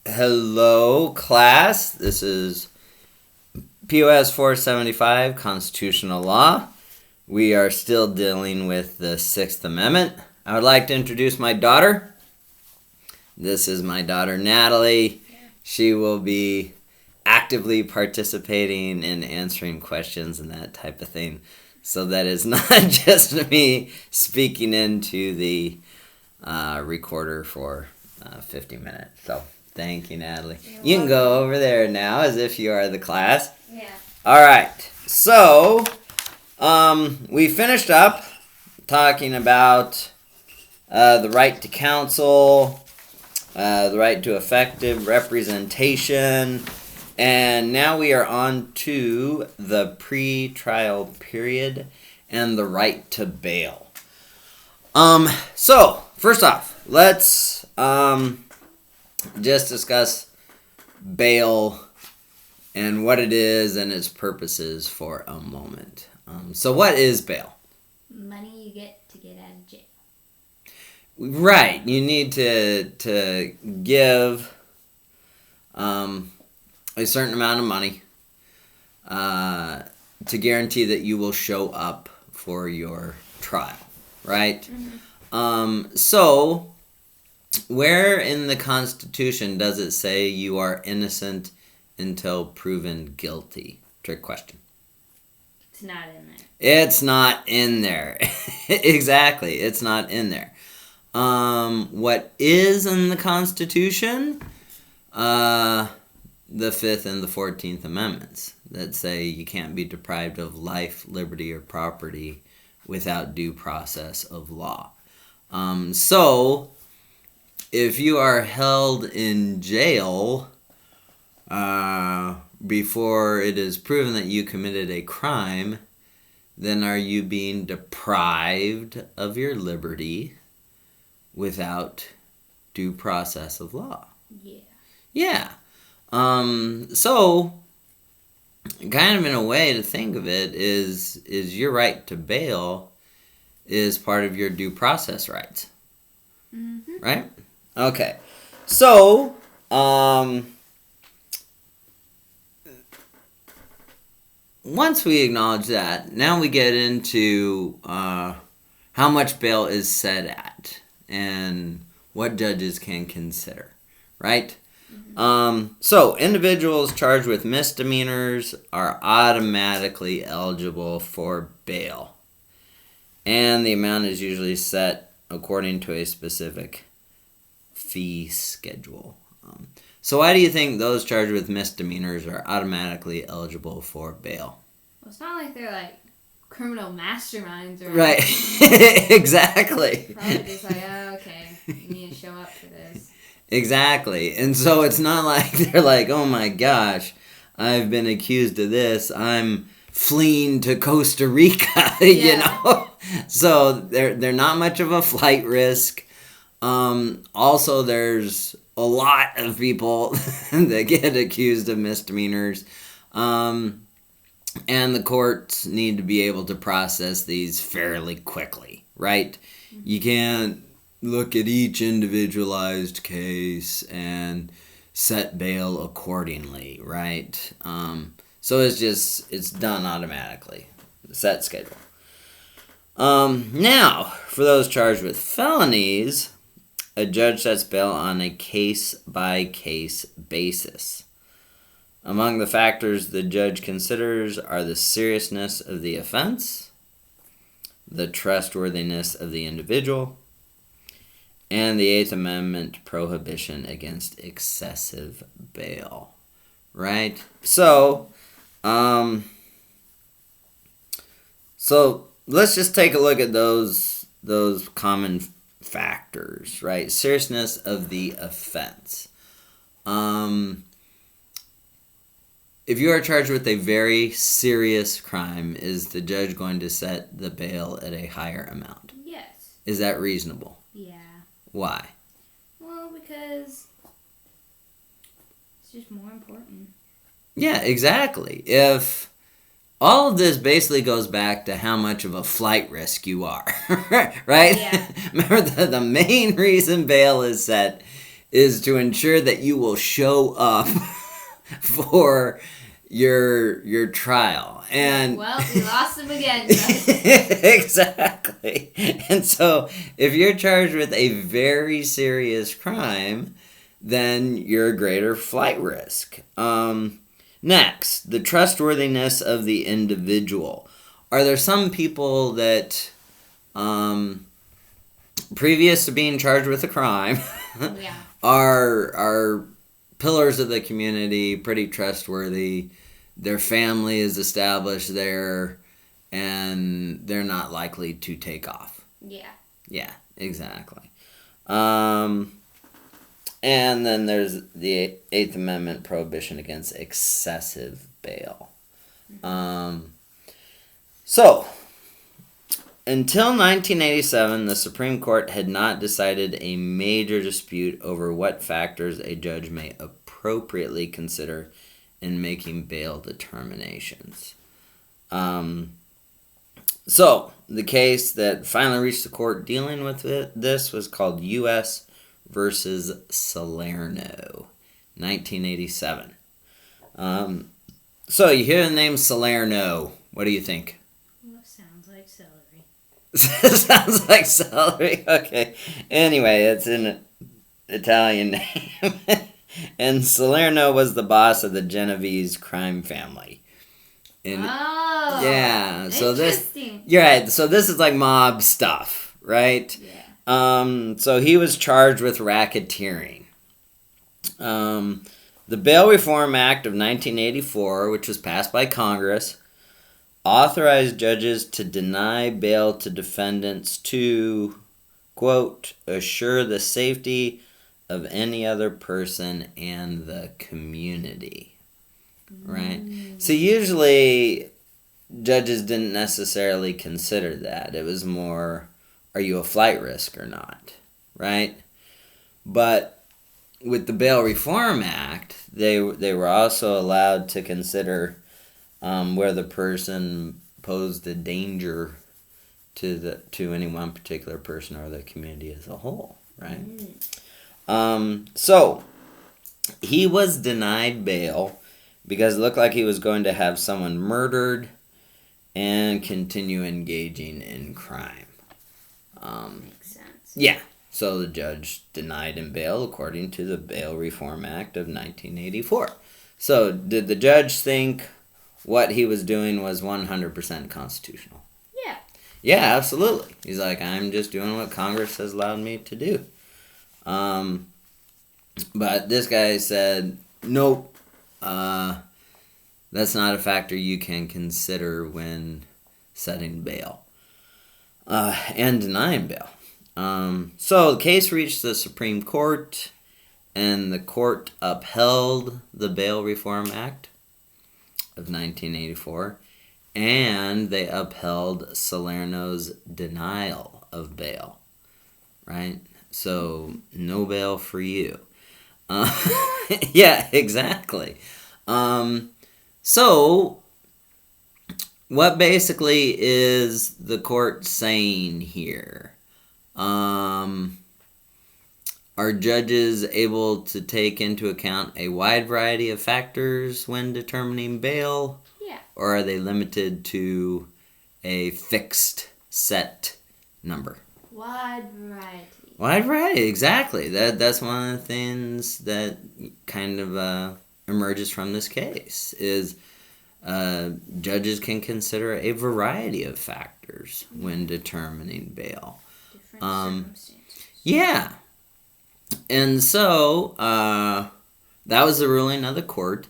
Hello, class. This is POS 475, Constitutional Law. We are still dealing with the Sixth Amendment. I would like to introduce my daughter. This is my daughter, Natalie. She will be actively participating in answering questions and that type of thing. So that is not just me speaking into the recorder for 50 minutes. So thank you, Natalie. You can go over there now as if you are the class. Yeah. All right. So we finished up talking about the right to counsel, the right to effective representation, and now we are on to the pre-trial period and the right to bail. So first off, let's just discuss bail and what it is and its purposes for a moment. So what is bail? Money you get to get out of jail. Right. You need to give a certain amount of money to guarantee that you will show up for your trial. Right? Mm-hmm. So where in the Constitution does it say you are innocent until proven guilty? Trick question. It's not in there. It's not in there. Exactly. It's not in there. What is in the Constitution? The 5th and the 14th Amendments that say you can't be deprived of life, liberty, or property without due process of law. So, if you are held in jail before it is proven that you committed a crime, then are you being deprived of your liberty without due process of law? Yeah. Yeah. So, kind of in a way to think of it is your right to bail is part of your due process rights. Mm-hmm. Right? Okay. So, once we acknowledge that, now we get into how much bail is set at and what judges can consider, right? Mm-hmm. So, individuals charged with misdemeanors are automatically eligible for bail. And the amount is usually set according to a specific fee schedule. So why do you think those charged with misdemeanors are automatically eligible for bail? Well, it's not like they're like criminal masterminds or Right. Exactly. Probably just like, oh, okay, you need to show up for this. Exactly. And so it's not like they're like, oh my gosh, I've been accused of this. I'm fleeing to Costa Rica, you know? So they're not much of a flight risk. Also, there's a lot of people that get accused of misdemeanors. And the courts need to be able to process these fairly quickly, right? Mm-hmm. You can't look at each individualized case and set bail accordingly, right? So it's done automatically, set schedule. Now, for those charged with felonies, a judge sets bail on a case-by-case basis. Among the factors the judge considers are the seriousness of the offense, the trustworthiness of the individual, and the Eighth Amendment prohibition against excessive bail. Right? So let's just take a look at those common factors, right? Seriousness of the offense. If you are charged with a very serious crime, is the judge going to set the bail at a higher amount? Yes. Is that reasonable? Yeah. Why? Well, because it's just more important. Yeah, exactly. If all of this basically goes back to how much of a flight risk you are, right? Yeah. Remember, the main reason bail is set is to ensure that you will show up for your trial. And well, we lost him again. So. exactly. And so if you're charged with a very serious crime, then you're a greater flight risk. Next, the trustworthiness of the individual. Are there some people that, previous to being charged with a crime, Yeah. are pillars of the community, pretty trustworthy, their family is established there, and they're not likely to take off? Yeah. Yeah, exactly. And then there's the Eighth Amendment prohibition against excessive bail. So, until 1987, the Supreme Court had not decided a major dispute over what factors a judge may appropriately consider in making bail determinations. So, the case that finally reached the court dealing with this was called U.S. versus Salerno, 1987. So, you hear the name Salerno. What do you think? Well, sounds like celery. Sounds like celery. Okay. Anyway, it's an Italian name. And Salerno was the boss of the Genovese crime family. Yeah. So interesting. You're right. So this is like mob stuff, right? Yeah. So he was charged with racketeering. The Bail Reform Act of 1984, which was passed by Congress, authorized judges to deny bail to defendants to, quote, assure the safety of any other person and the community. Right? So usually judges didn't necessarily consider that. It was more, are you a flight risk or not? Right? But with the Bail Reform Act, they were also allowed to consider where the person posed a danger to any one particular person or the community as a whole, right? So he was denied bail because it looked like he was going to have someone murdered and continue engaging in crime. Makes sense. Yeah. So the judge denied him bail according to the Bail Reform Act of 1984. So did the judge think what he was doing was 100% constitutional? Yeah. Yeah, absolutely. He's like, I'm just doing what Congress has allowed me to do. But this guy said, nope, that's not a factor you can consider when setting bail and denying bail. So the case reached the Supreme Court, and the court upheld the Bail Reform Act of 1984, and they upheld Salerno's denial of bail, right? So, no bail for you. Yeah, exactly. So, what basically is the court saying here? Are judges able to take into account a wide variety of factors when determining bail? Yeah. Or are they limited to a fixed set number? Wide variety. Wide variety, exactly. That's one of the things that kind of emerges from this case is judges can consider a variety of factors when determining bail. Different circumstances. Yeah. And so that was the ruling of the court.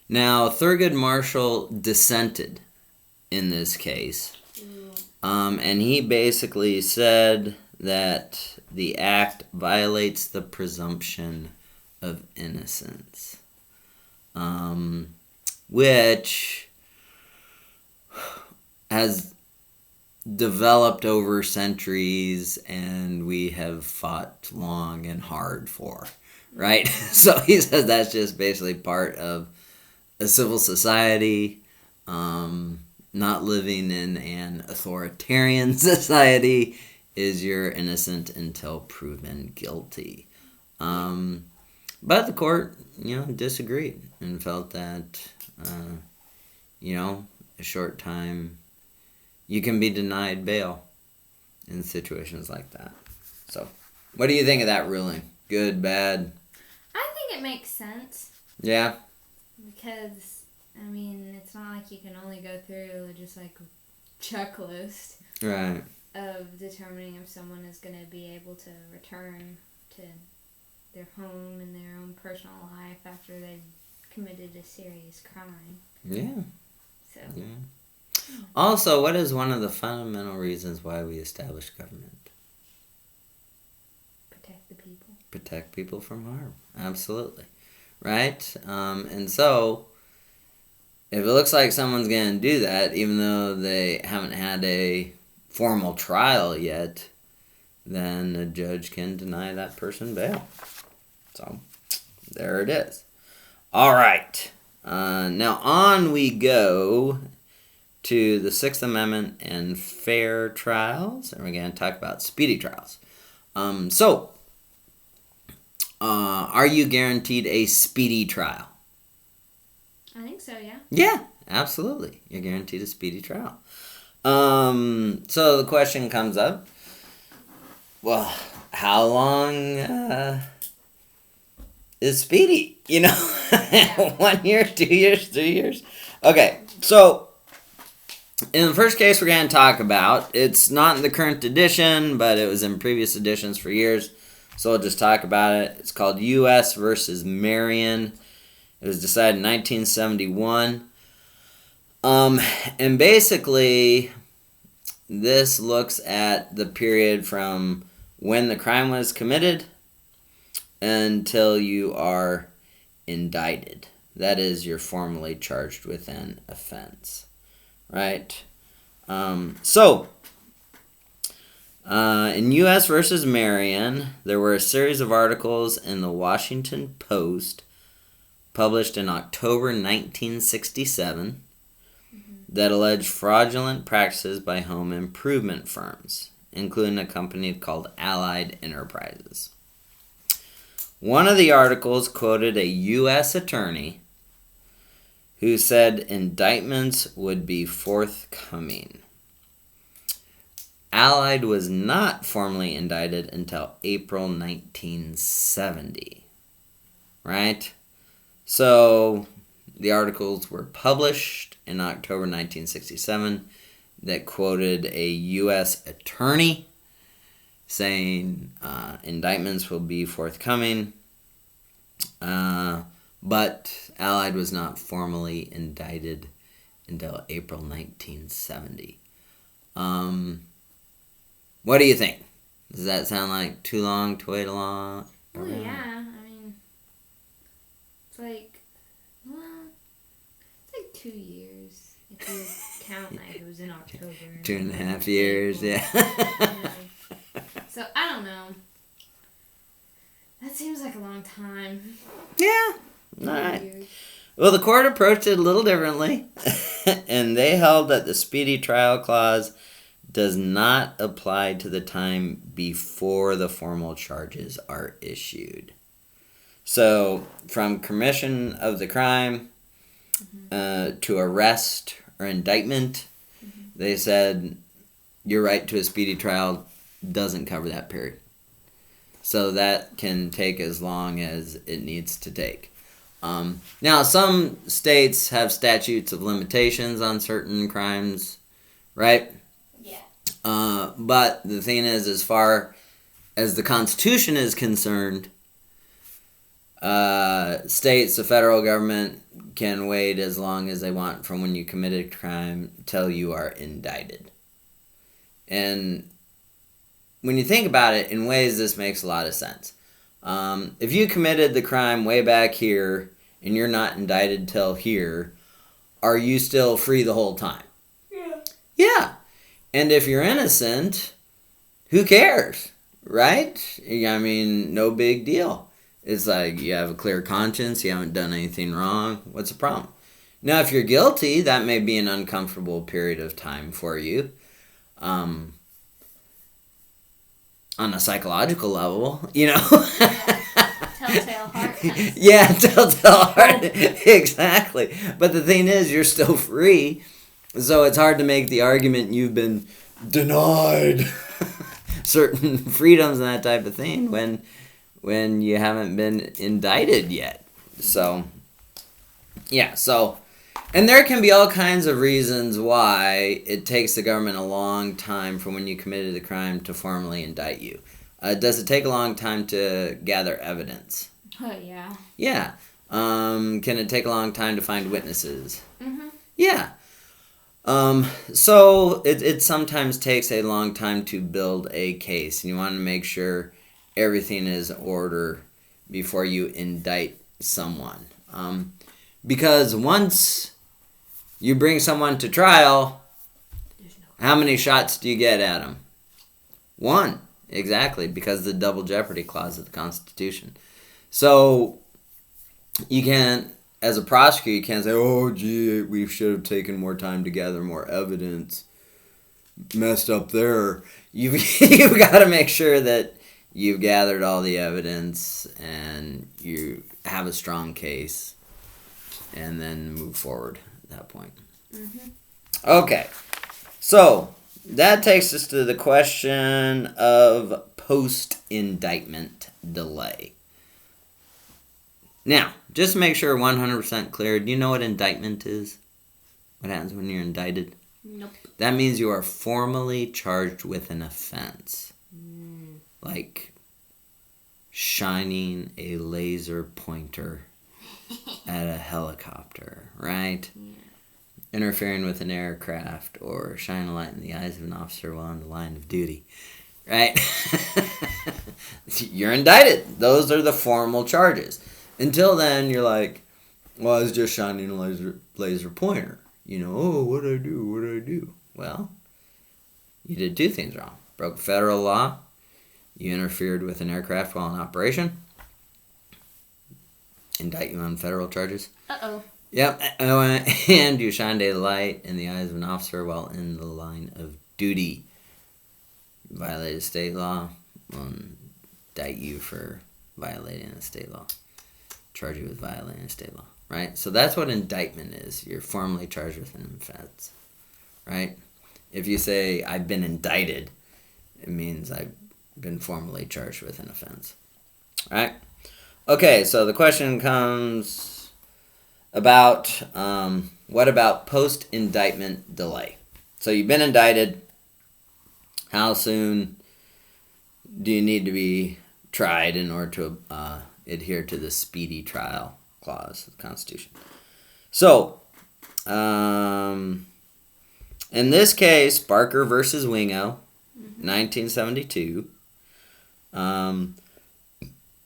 Now, Thurgood Marshall dissented in this case. And he basically said that the act violates the presumption of innocence, which has developed over centuries and we have fought long and hard for, right? So he says that's just basically part of a civil society, not living in an authoritarian society is you're innocent until proven guilty. But the court, disagreed and felt that, a short time, you can be denied bail in situations like that. So, what do you think of that ruling? Good, bad? I think it makes sense. Yeah? Because, it's not like you can only go through just like a checklist. Right. Of determining if someone is going to be able to return to their home and their own personal life after they've committed a serious crime. Yeah. So. Yeah. Also, what is one of the fundamental reasons why we establish government? Protect the people. Protect people from harm. Absolutely. Right? And so, if it looks like someone's going to do that, even though they haven't had a formal trial yet, then a judge can deny that person bail. So, there it is. All right. Now, on we go to the Sixth Amendment and fair trials, and we're going to talk about speedy trials. Are you guaranteed a speedy trial? I think so, yeah. Yeah, absolutely. You're guaranteed a speedy trial. So the question comes up, well, how long is speedy? 1 year, 2 years, 3 years? Okay, so in the first case we're going to talk about, it's not in the current edition, but it was in previous editions for years, so we'll just talk about it. It's called U.S. versus Marion. It was decided in 1971. And basically, this looks at the period from when the crime was committed until you are indicted. That is, you're formally charged with an offense. Right? In U.S. versus Marion, there were a series of articles in the Washington Post published in October 1967 that alleged fraudulent practices by home improvement firms, including a company called Allied Enterprises. One of the articles quoted a U.S. attorney who said indictments would be forthcoming. Allied was not formally indicted until April 1970, right? So the articles were published in October 1967 that quoted a U.S. attorney saying indictments will be forthcoming, but Allied was not formally indicted until April 1970. What do you think? Does that sound like too long to wait along? Well, yeah. It's like 2 years. If you count like it was in October. 2.5 years, yeah. So, I don't know. That seems like a long time. Yeah. All right. Well, the court approached it a little differently, and they held that the Speedy Trial Clause does not apply to the time before the formal charges are issued. So, from commission of the crime to arrest or indictment, they said your right to a speedy trial doesn't cover that period. So that can take as long as it needs to take. Now, some states have statutes of limitations on certain crimes, right? Yeah. But the thing is, as far as the Constitution is concerned, states, the federal government can wait as long as they want from when you committed a crime till you are indicted. And when you think about it, in ways this makes a lot of sense. If you committed the crime way back here and you're not indicted till here, are you still free the whole time? Yeah. Yeah. And if you're innocent, who cares? Right? No big deal. It's like you have a clear conscience, you haven't done anything wrong. What's the problem? Now, if you're guilty, that may be an uncomfortable period of time for you. On a psychological level, telltale heart. Yeah, telltale heart. Exactly. But the thing is, you're still free. So it's hard to make the argument you've been denied certain freedoms and that type of thing when you haven't been indicted yet. So, yeah, so, and there can be all kinds of reasons why it takes the government a long time from when you committed the crime to formally indict you. Does it take a long time to gather evidence? Oh, yeah. Yeah. Can it take a long time to find witnesses? Mm-hmm. Yeah. So it sometimes takes a long time to build a case, and you want to make sure everything is in order before you indict someone. Because once you bring someone to trial, how many shots do you get at them? One, exactly, because of the double jeopardy clause of the Constitution. So you can't, as a prosecutor, you can't say, oh, gee, we should have taken more time to gather more evidence. Messed up there. You've got to make sure that you've gathered all the evidence and you have a strong case and then move forward at that point. Mm-hmm. Okay. So that takes us to the question of post-indictment delay. Now, just to make sure 100% clear, do you know what indictment is? What happens when you're indicted? Nope. That means you are formally charged with an offense. Like shining a laser pointer at a helicopter, right? Yeah. Interfering with an aircraft or shining a light in the eyes of an officer while on the line of duty, right? You're indicted. Those are the formal charges. Until then, you're like, well, I was just shining a laser pointer. You know, oh, what'd I do? Well, you did two things wrong. Broke federal law. You interfered with an aircraft while in operation. Indict you on federal charges. Uh-oh. Yep. And you shined a light in the eyes of an officer while in the line of duty. Violated state law. We'll indict you for violating a state law. Charge you with violating state law, right? So that's what indictment is. You're formally charged with an offense, right? If you say, I've been indicted, it means I've been formally charged with an offense, right? Okay, so the question comes about, what about post-indictment delay? So you've been indicted. How soon do you need to be tried in order to adhere to the speedy trial clause of the Constitution? So, in this case, Barker versus Wingo, 1972.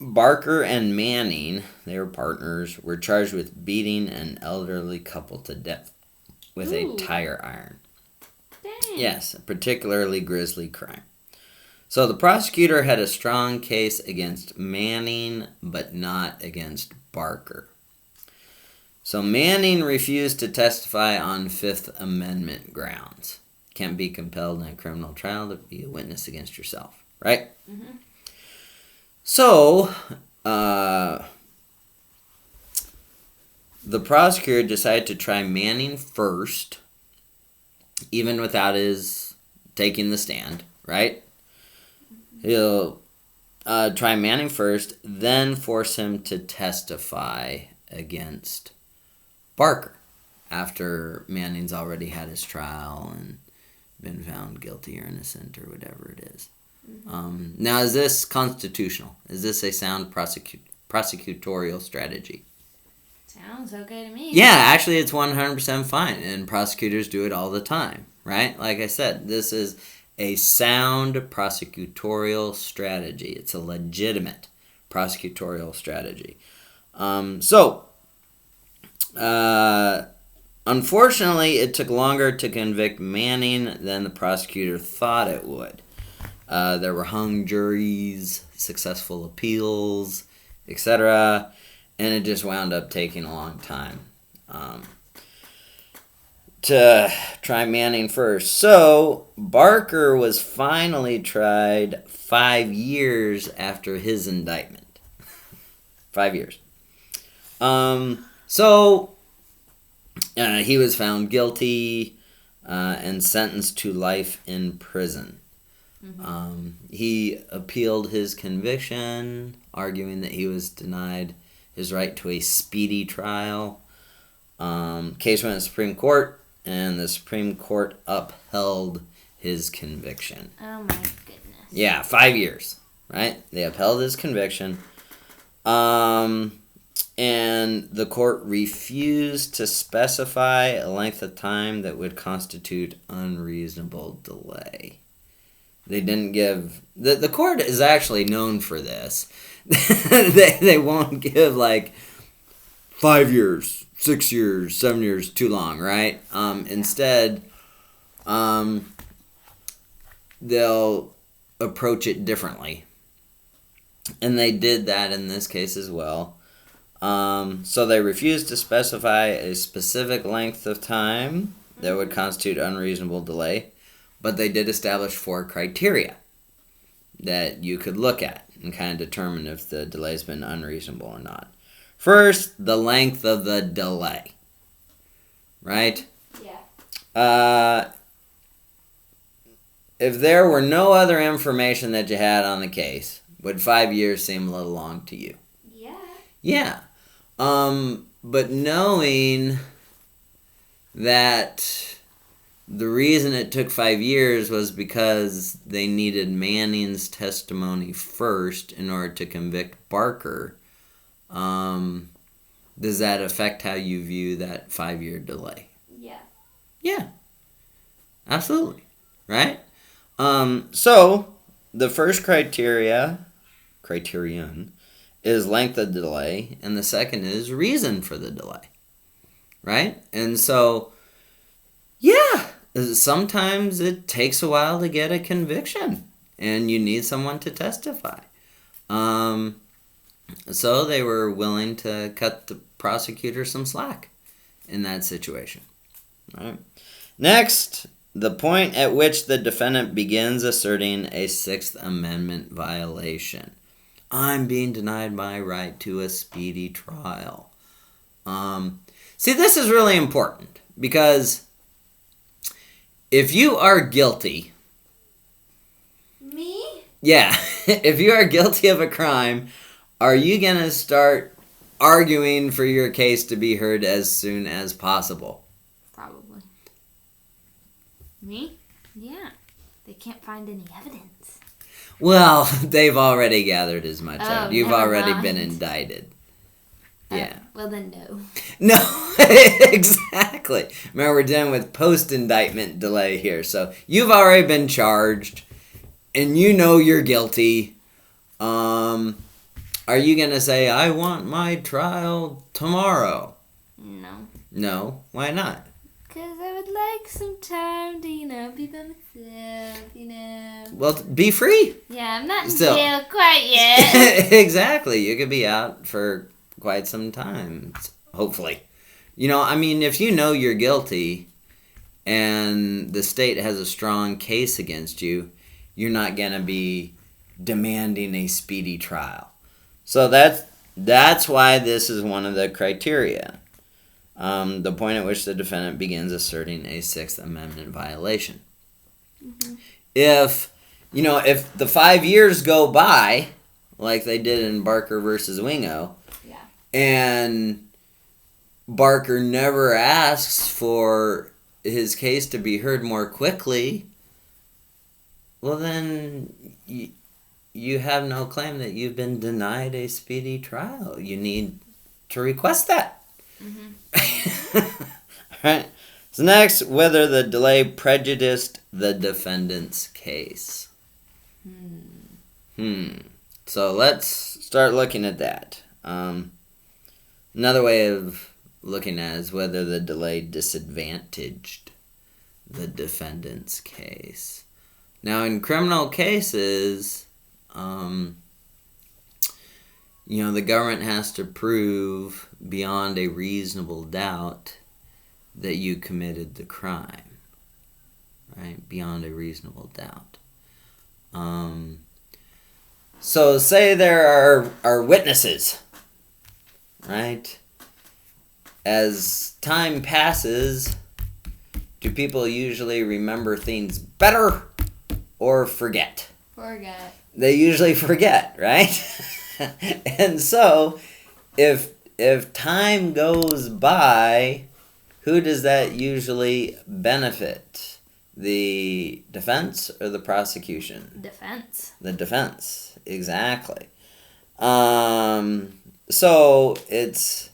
Barker and Manning, they were partners, were charged with beating an elderly couple to death with a tire iron. Dang. Yes, a particularly grisly crime. So the prosecutor had a strong case against Manning, but not against Barker. So Manning refused to testify on Fifth Amendment grounds. Can't be compelled in a criminal trial to be a witness against yourself, right? Mm-hmm. So, the prosecutor decided to try Manning first, even without his taking the stand, right? He'll try Manning first, then force him to testify against Barker after Manning's already had his trial and been found guilty or innocent or whatever it is. Mm-hmm. Now, is this constitutional? Is this a sound prosecutorial strategy? Sounds okay to me. Yeah, actually, it's 100% fine, and prosecutors do it all the time, right? Like I said, this is a sound prosecutorial strategy. It's a legitimate prosecutorial strategy. Unfortunately, it took longer to convict Manning than the prosecutor thought it would. There were hung juries, successful appeals, etc., and it just wound up taking a long time to try Manning first. So Barker was finally tried 5 years after his indictment. 5 years. So he was found guilty and sentenced to life in prison. Mm-hmm. He appealed his conviction, arguing that he was denied his right to a speedy trial. Case went to the Supreme Court, and the Supreme Court upheld his conviction. Oh my goodness. Yeah, 5 years, right? They upheld his conviction. And the court refused to specify a length of time that would constitute unreasonable delay. They didn't give... The court is actually known for this. they won't give, 5 years, 6 years, 7 years, too long, right? Instead, they'll approach it differently. And they did that in this case as well. So they refused to specify a specific length of time that would constitute unreasonable delay, but they did establish 4 criteria that you could look at and kind of determine if the delay's been unreasonable or not. First, the length of the delay, right? Yeah. If there were no other information that you had on the case, would 5 years seem a little long to you? Yeah. But knowing that the reason it took 5 years was because they needed Manning's testimony first in order to convict Barker, does that affect how you view that 5-year delay? Yeah. Yeah. Absolutely. Right? So, the first criterion is length of delay, and the second is reason for the delay, right? And so, yeah, sometimes it takes a while to get a conviction, and you need someone to testify. So they were willing to cut the prosecutor some slack in that situation, right? Next, the point at which the defendant begins asserting a Sixth Amendment violation. I'm being denied my right to a speedy trial. See, this is really important because if you are guilty... Me? Yeah, if you are guilty of a crime, are you going to start arguing for your case to be heard as soon as possible? Probably. Me? Yeah. They can't find any evidence. Well, they've already gathered as much. You've never already mind. been indicted. Yeah. Well, then no. No, exactly. Remember, we're dealing with post-indictment delay here. So you've already been charged, and you know you're guilty. Are you going to say, I want my trial tomorrow? No. No? Why not? Because I would like some time to, be by myself, Well, be free. Yeah, I'm not in Still. jail quite yet. Exactly. You could be out for quite some time, hopefully. If you know you're guilty and the state has a strong case against you, you're not going to be demanding a speedy trial. So that's why this is one of the criteria. The point at which the defendant begins asserting a Sixth Amendment violation. Mm-hmm. If the 5 years go by, like they did in Barker versus Wingo, yeah, and Barker never asks for his case to be heard more quickly, well then you have no claim that you've been denied a speedy trial. You need to request that. Mm-hmm. Alright. So next, whether the delay prejudiced the defendant's case. So let's start looking at that. Another way of looking at it is whether the delay disadvantaged the defendant's case. Now, in criminal cases, the government has to prove beyond a reasonable doubt that you committed the crime, right? Beyond a reasonable doubt. So say there are witnesses right? As time passes, do people usually remember things better or forget? Forget. They usually forget, right? And so, if time goes by, who does that usually benefit? The defense or the prosecution? Defense. The defense, exactly. So it's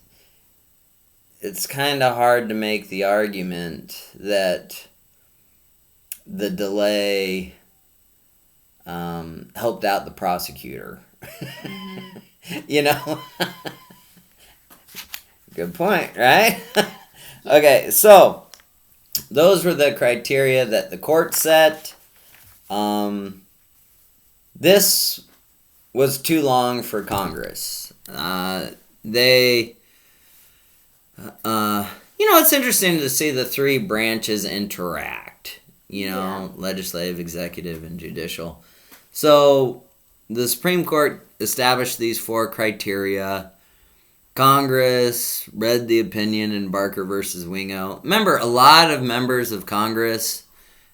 kind of hard to make the argument that the delay helped out the prosecutor. Mm-hmm. You know? Good point, right? Okay, so those were the criteria that the court set. This was too long for Congress. It's interesting to see the three branches interact. Legislative, executive, and judicial. So the Supreme Court established these 4 criteria. Congress read the opinion in Barker versus Wingo. Remember, a lot of members of Congress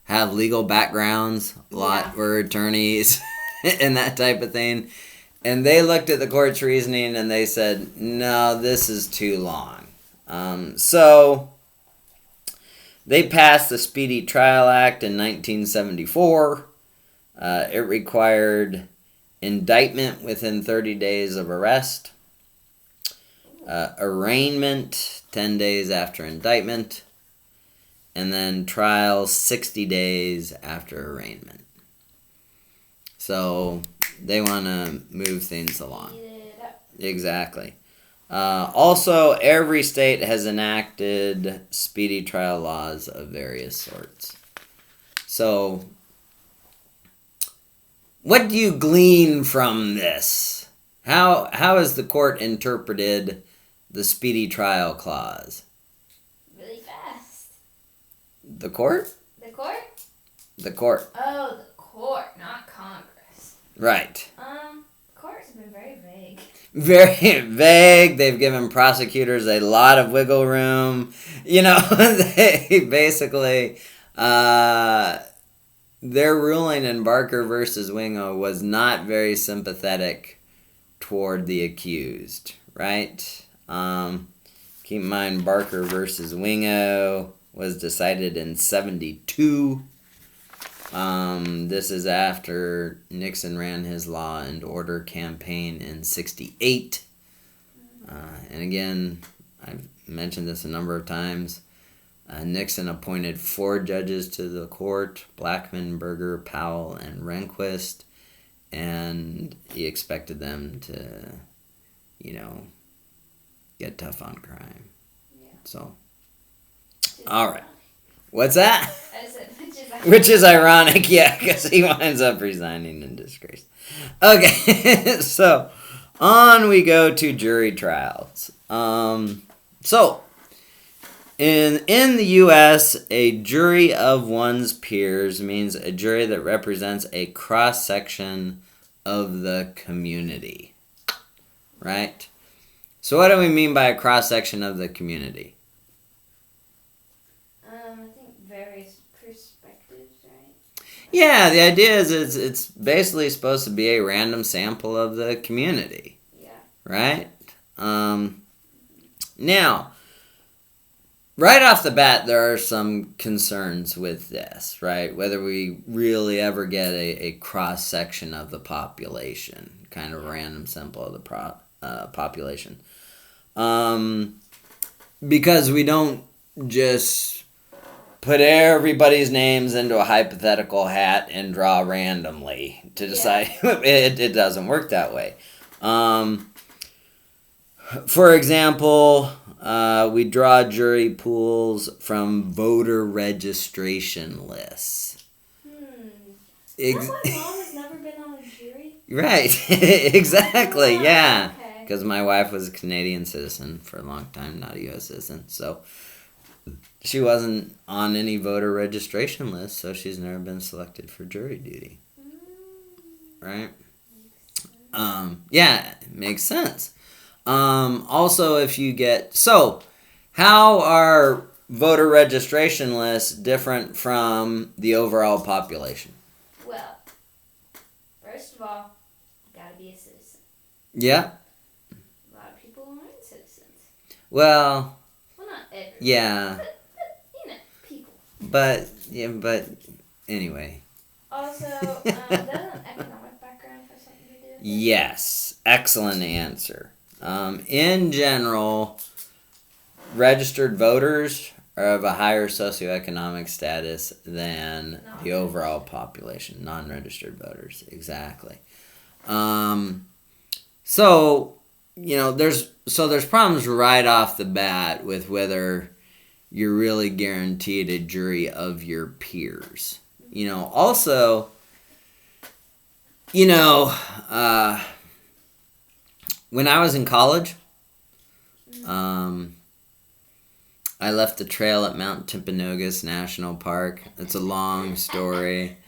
have legal backgrounds. A lot were attorneys and that type of thing. And they looked at the court's reasoning and they said, no, this is too long. So they passed the Speedy Trial Act in 1974. It required indictment within 30 days of arrest, arraignment 10 days after indictment, and then trial 60 days after arraignment. So they want to move things along. Exactly. Also, every state has enacted speedy trial laws of various sorts. So, what do you glean from this? How has the court interpreted the speedy trial clause? Really fast. The court? The court? The court. Oh, the court, not Congress. Right. Courts have been very vague. Very vague. They've given prosecutors a lot of wiggle room. They basically, their ruling in Barker versus Wingo was not very sympathetic toward the accused, right? Keep in mind, Barker versus Wingo was decided in 1972. This is after Nixon ran his law and order campaign in 1968. And again, I've mentioned this a number of times. Nixon appointed 4 judges to the court: Blackmun, Berger, Powell, and Rehnquist. And he expected them to, get tough on crime. Yeah. So, all right. What's that? I said, which is ironic, yeah, because he winds up resigning in disgrace. Okay, so on we go to jury trials. So, in the U.S., a jury of one's peers means a jury that represents a cross-section of the community, right? So what do we mean by a cross-section of the community? I think various perspectives, right? Yeah, the idea is it's basically supposed to be a random sample of the community. Yeah. Right? Now, right off the bat, there are some concerns with this, right? Whether we really ever get a cross-section of the population, kind of random sample of the population. Because we don't just put everybody's names into a hypothetical hat and draw randomly to decide. It doesn't work that way. For example, we draw jury pools from voter registration lists. That's why Mom has never been on a jury? Right. Exactly, yeah. Okay. Because my wife was a Canadian citizen for a long time, not a U.S. citizen. So she wasn't on any voter registration list, so she's never been selected for jury duty. Right? Yeah, it makes sense. Also, if you get... So, how are voter registration lists different from the overall population? Well, first of all, you gotta be a citizen. Yeah. A lot of people aren't citizens. Well, not everyone. Yeah. But people. But anyway. Also, doesn't economic background have something to do with it? Yes. Excellent answer. In general, registered voters are of a higher socioeconomic status than the overall population. Non-registered voters, exactly. So there's problems right off the bat with whether you're really guaranteed a jury of your peers. Also, when I was in college, I left the trail at Mount Timpanogos National Park. It's a long story.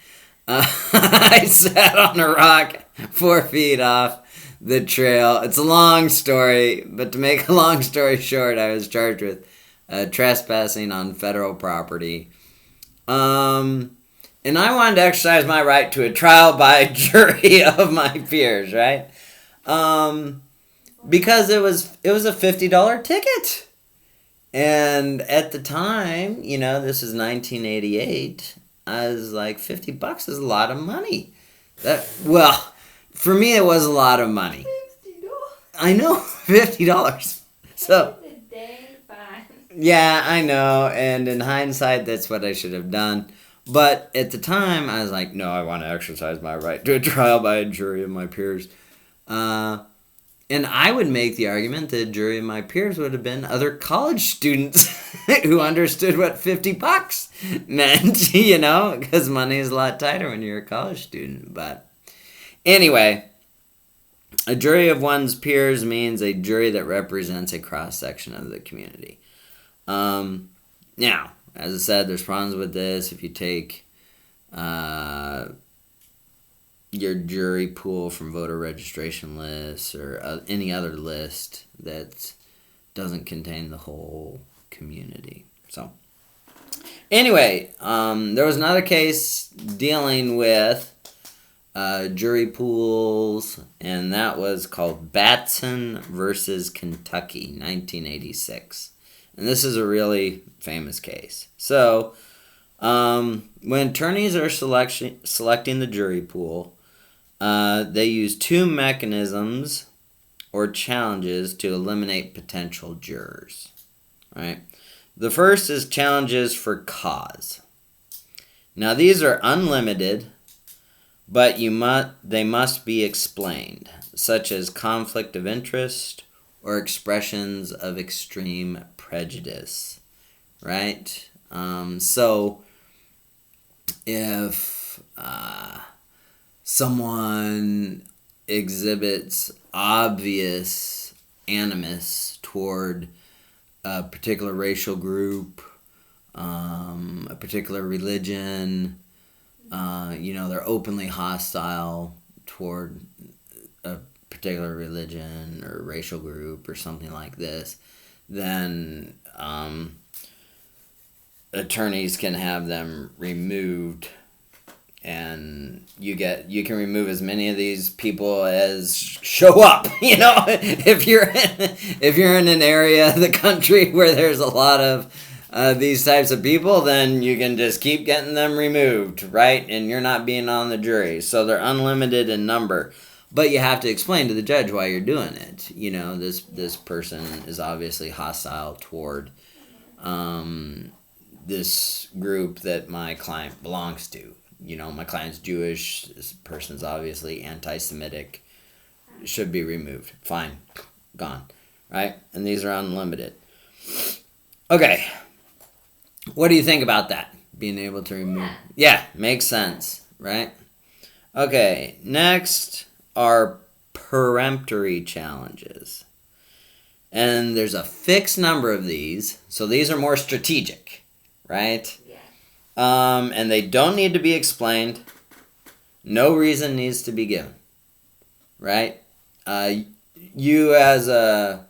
I sat on a rock 4 feet off the trail. It's a long story, but to make a long story short, I was charged with trespassing on federal property. And I wanted to exercise my right to a trial by jury of my peers, right? Because it was a $50 ticket. And at the time, this is 1988, I was like, $50 is a lot of money. For me, it was a lot of money. $50. I know, $50. So, yeah, I know. And in hindsight, that's what I should have done. But at the time, I was like, no, I want to exercise my right to a trial by a jury of my peers. And I would make the argument that a jury of my peers would have been other college students who understood what $50 meant, because money is a lot tighter when you're a college student. But anyway, a jury of one's peers means a jury that represents a cross-section of the community. Now, as I said, there's problems with this. If you take your jury pool from voter registration lists or any other list that doesn't contain the whole community. So, anyway, there was another case dealing with jury pools, and that was called Batson versus Kentucky, 1986. And this is a really famous case. So, when attorneys are selecting the jury pool, they use 2 mechanisms or challenges to eliminate potential jurors. Right? The first is challenges for cause. Now, these are unlimited, but they must be explained, such as conflict of interest or expressions of extreme prejudice. Right? So, if someone exhibits obvious animus toward a particular racial group, a particular religion, they're openly hostile toward a particular religion or racial group or something like this, then attorneys can have them removed, and you can remove as many of these people as show up. If you're in an area of the country where there's a lot of these types of people, then you can just keep getting them removed, right? And you're not being on the jury, so they're unlimited in number. But you have to explain to the judge why you're doing it. This person is obviously hostile toward this group that my client belongs to. My client's Jewish. This person's obviously anti-Semitic. Should be removed. Fine. Gone. Right? And these are unlimited. Okay. What do you think about that? Being able to remove. Yeah, makes sense. Right? Okay. Next are peremptory challenges. And there's a fixed number of these. So these are more strategic. Right? And they don't need to be explained. No reason needs to be given. Right? you as a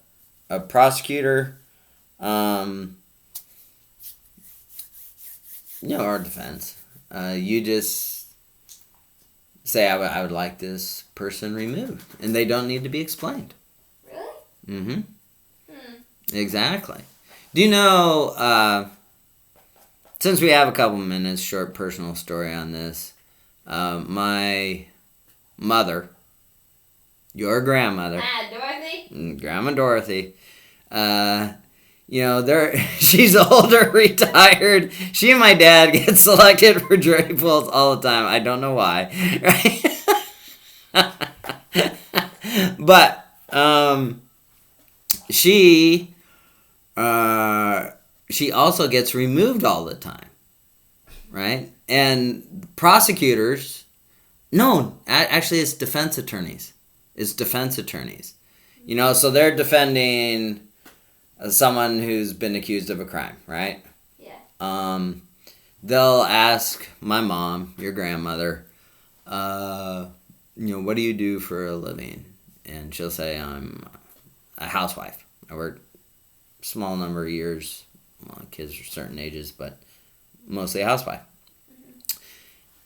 prosecutor, or defense, you just say, I would like this person removed. And they don't need to be explained. Really? Mm-hmm. Exactly. Do you know, since we have a couple minutes, short personal story on this, my mother, your grandmother, Dorothy? Grandma Dorothy, she's older, retired. She and my dad get selected for jury pools all the time. I don't know why. Right? But she also gets removed all the time, right? And prosecutors, no, actually it's defense attorneys. It's defense attorneys. So they're defending someone who's been accused of a crime, right? Yeah. They'll ask my mom, your grandmother, what do you do for a living? And she'll say, I'm a housewife. I work a small number of years. Well, kids are certain ages, but mostly a housewife. Mm-hmm.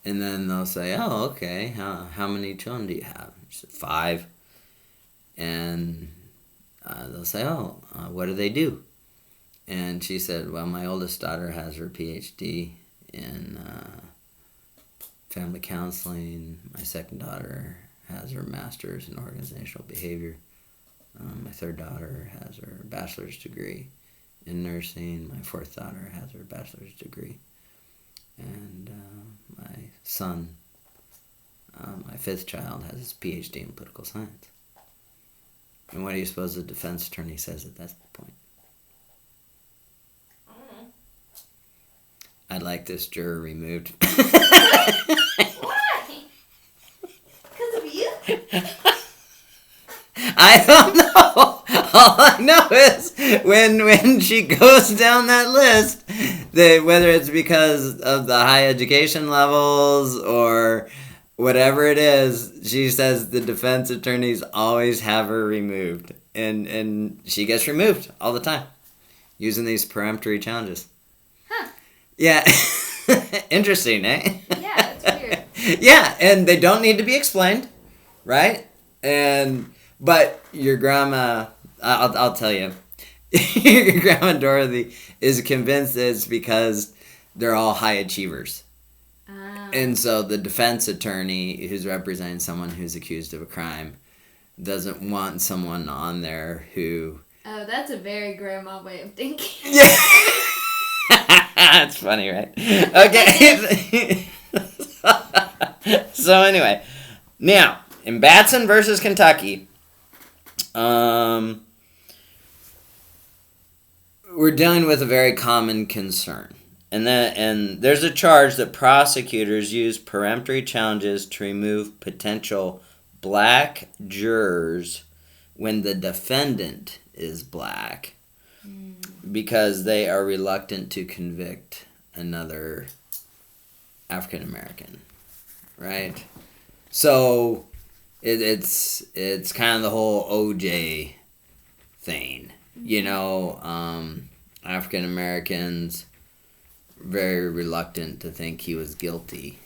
And then they'll say, oh, okay, how many children do you have? She said, 5. And they'll say, oh, what do they do? And she said, well, my oldest daughter has her PhD in family counseling. My second daughter has her master's in organizational behavior. My third daughter has her bachelor's degree in nursing. My fourth daughter has her bachelor's degree. And my son, my fifth child, has his PhD in political science. And what do you suppose the defense attorney says at that point? I don't know. I'd like this juror removed. Why? Because of you? I don't know. All I know is when she goes down that list, whether it's because of the high education levels or whatever it is, she says the defense attorneys always have her removed. And she gets removed all the time using these peremptory challenges. Huh. Yeah. Interesting, eh? Yeah, that's weird. Yeah, and they don't need to be explained, right? But your grandma, I'll tell you, your grandma Dorothy is convinced it's because they're all high achievers. And so the defense attorney who's representing someone who's accused of a crime doesn't want someone on there who... Oh, that's a very grandma way of thinking. Yeah. That's funny, right? Okay. So anyway, now, in Batson versus Kentucky, we're dealing with a very common concern. And there's a charge that prosecutors use peremptory challenges to remove potential black jurors when the defendant is black because they are reluctant to convict another African American, right? So it's kind of the whole OJ thing, African Americans very reluctant to think he was guilty.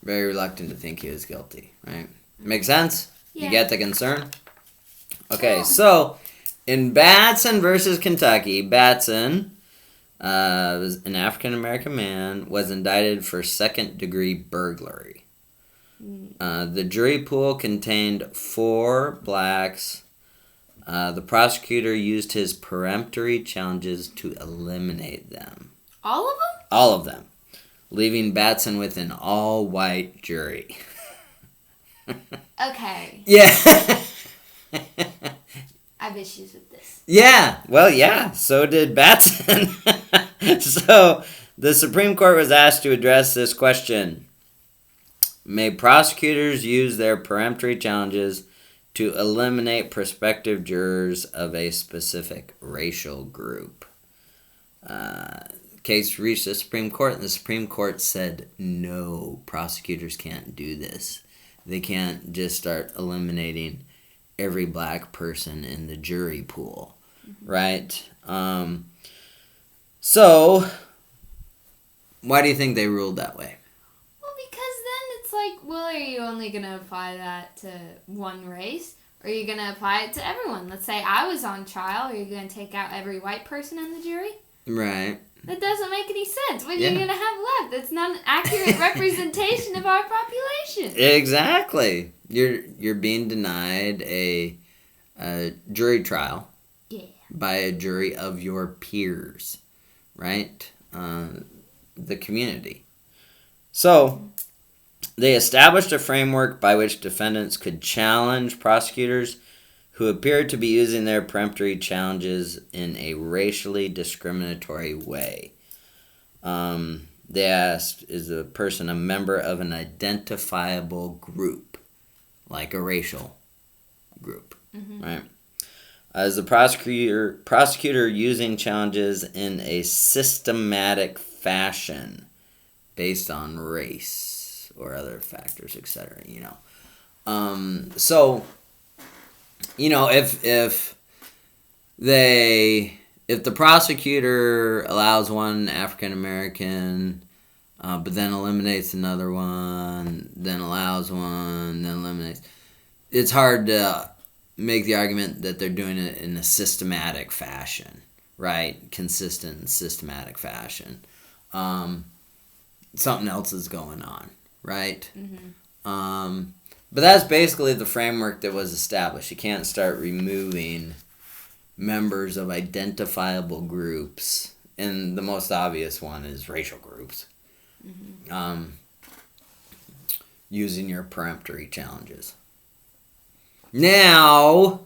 Very reluctant to think he was guilty, right? Make sense? Yeah. You get the concern? Okay, so in Batson versus Kentucky, Batson, was an African American man, was indicted for second-degree burglary. The jury pool contained 4 blacks. The prosecutor used his peremptory challenges to eliminate them. All of them? All of them. Leaving Batson with an all-white jury. Okay. Yeah. I have issues with this. Yeah. Well, yeah. So did Batson. So the Supreme Court was asked to address this question. May prosecutors use their peremptory challenges to eliminate prospective jurors of a specific racial group? Case reached the Supreme Court, and the Supreme Court said, no, prosecutors can't do this. They can't just start eliminating every black person in the jury pool, right? So, why do you think they ruled that way? Well, because then it's like, well, are you only going to apply that to one race? Or are you going to apply it to everyone? Let's say I was on trial. Are you going to take out every white person in the jury? Right. That doesn't make any sense. What are you going to have left? It's not an accurate representation of our population. Exactly. You're being denied a jury trial by a jury of your peers, right? The community. So, they established a framework by which defendants could challenge prosecutors who appeared to be using their peremptory challenges in a racially discriminatory way. They asked, is the person a member of an identifiable group, like a racial group, right? Is the prosecutor using challenges in a systematic fashion based on race or other factors, etc., So, if the prosecutor allows one African American, but then eliminates another one, then allows one, then eliminates, it's hard to make the argument that they're doing it in a systematic fashion, right? Consistent, systematic fashion. Something else is going on, right? But that's basically the framework that was established. You can't start removing members of identifiable groups, and the most obvious one is racial groups, using your peremptory challenges. Now,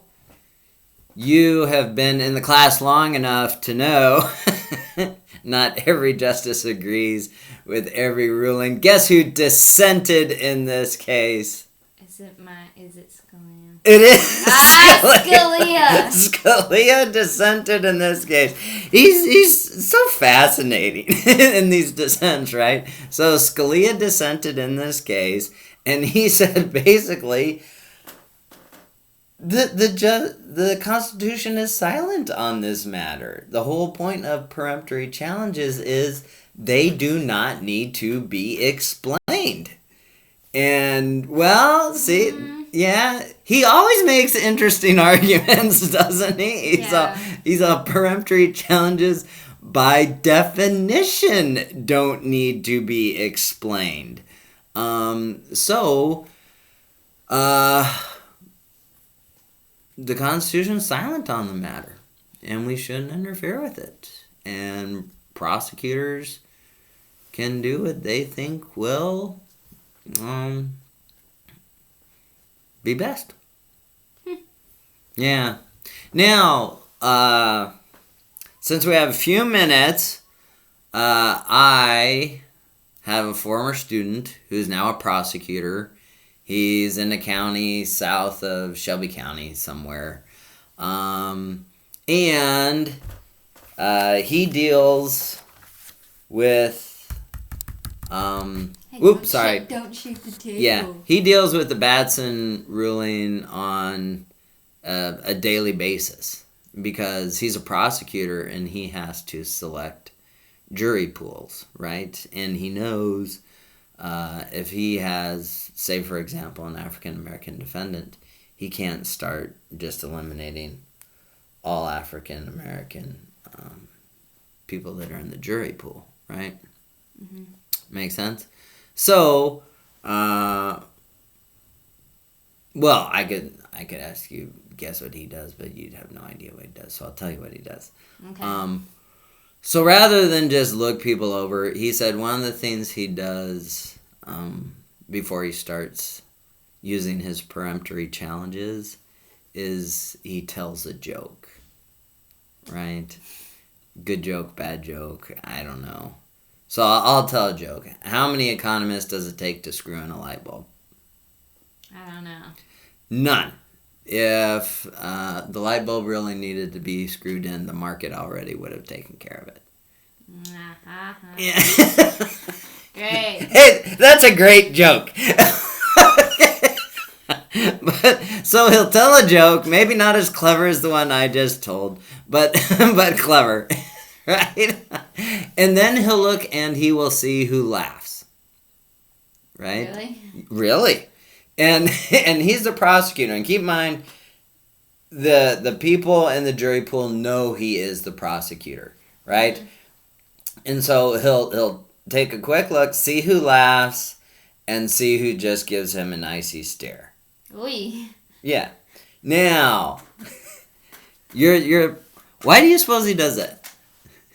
you have been in the class long enough to know not every justice agrees with every ruling. Guess who dissented in this case? Is it Scalia? It is Scalia. Scalia dissented in this case. He's so fascinating in these dissents, right? So Scalia dissented in this case, and he said basically the Constitution is silent on this matter. The whole point of peremptory challenges is they do not need to be explained. And, well, see, yeah, he always makes interesting arguments, doesn't he? Yeah. He's a peremptory challenges by definition don't need to be explained. The Constitution's silent on the matter, and we shouldn't interfere with it. And prosecutors can do what they think will be best. Yeah. Now, since we have a few minutes, I have a former student who's now a prosecutor. He's in a county south of Shelby County somewhere. And he deals with... Don't shoot the table. Yeah, he deals with the Batson ruling on a daily basis because he's a prosecutor and he has to select jury pools, right? And he knows if he has, say for example, an African American defendant, he can't start just eliminating all African American people that are in the jury pool, right? Mm-hmm. Makes sense? So, well, I could ask you, guess what he does, but you'd have no idea what he does, so I'll tell you what he does. Okay. So rather than just look people over, he said one of the things he does before he starts using his peremptory challenges is he tells a joke, right? Good joke, bad joke, I don't know. So I'll tell a joke. How many economists does it take to screw in a light bulb? I don't know. None. If the light bulb really needed to be screwed in, the market already would have taken care of it. Yeah. Great. Hey, that's a great joke. But so he'll tell a joke, maybe not as clever as the one I just told, but but clever, right? And then he'll look and he will see who laughs, right? Really? And he's the prosecutor. And keep in mind, the people in the jury pool know he is the prosecutor, right? Mm-hmm. And so he'll take a quick look, see who laughs, and see who just gives him an icy stare. Oy. Yeah. Now, you're. Why do you suppose he does that?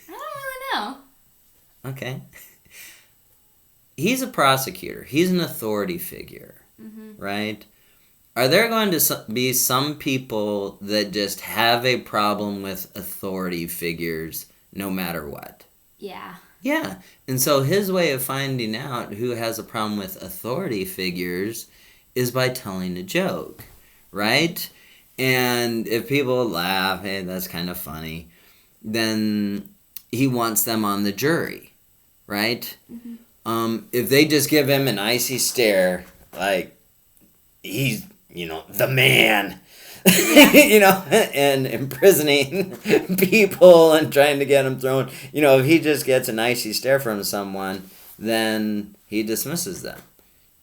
I don't really know. Okay. He's a prosecutor. He's an authority figure, right? Are there going to be some people that just have a problem with authority figures no matter what? Yeah. Yeah. And so his way of finding out who has a problem with authority figures is by telling a joke, right? And if people laugh, hey, that's kind of funny, then he wants them on the jury, right? Mm-hmm. If they just give him an icy stare, like he's, the man, and imprisoning people and trying to get them thrown, if he just gets an icy stare from someone, then he dismisses them.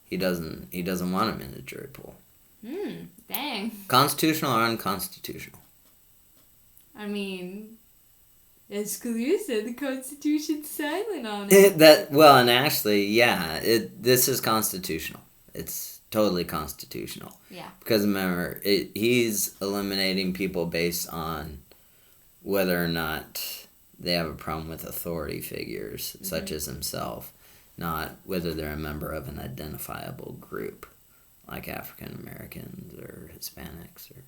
He doesn't want him in the jury pool. Dang. Constitutional or unconstitutional? I mean, as Scalia said, the Constitution's silent on it. And actually, yeah, this is constitutional. It's totally constitutional. Yeah. Because remember, he's eliminating people based on whether or not they have a problem with authority figures, such as himself. Not whether they're a member of an identifiable group, like African Americans or Hispanics or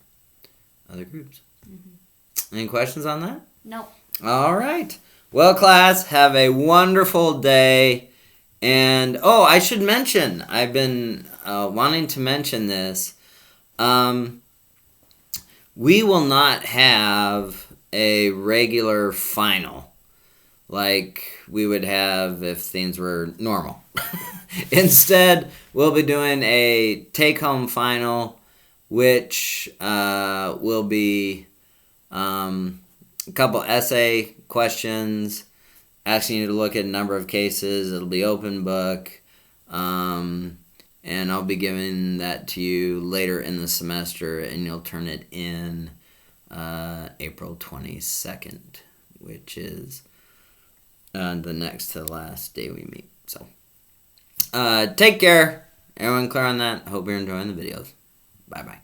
other groups. Any questions on that? No. All right. Well, class, have a wonderful day. And, I should mention, I've been wanting to mention this. We will not have a regular final like we would have if things were normal. Instead, we'll be doing a take-home final, which will be a couple essay questions, asking you to look at a number of cases. It'll be open book, and I'll be giving that to you later in the semester, and you'll turn it in April 22nd, which is the next to the last day we meet. So, take care. Everyone clear on that? Hope you're enjoying the videos. Bye-bye.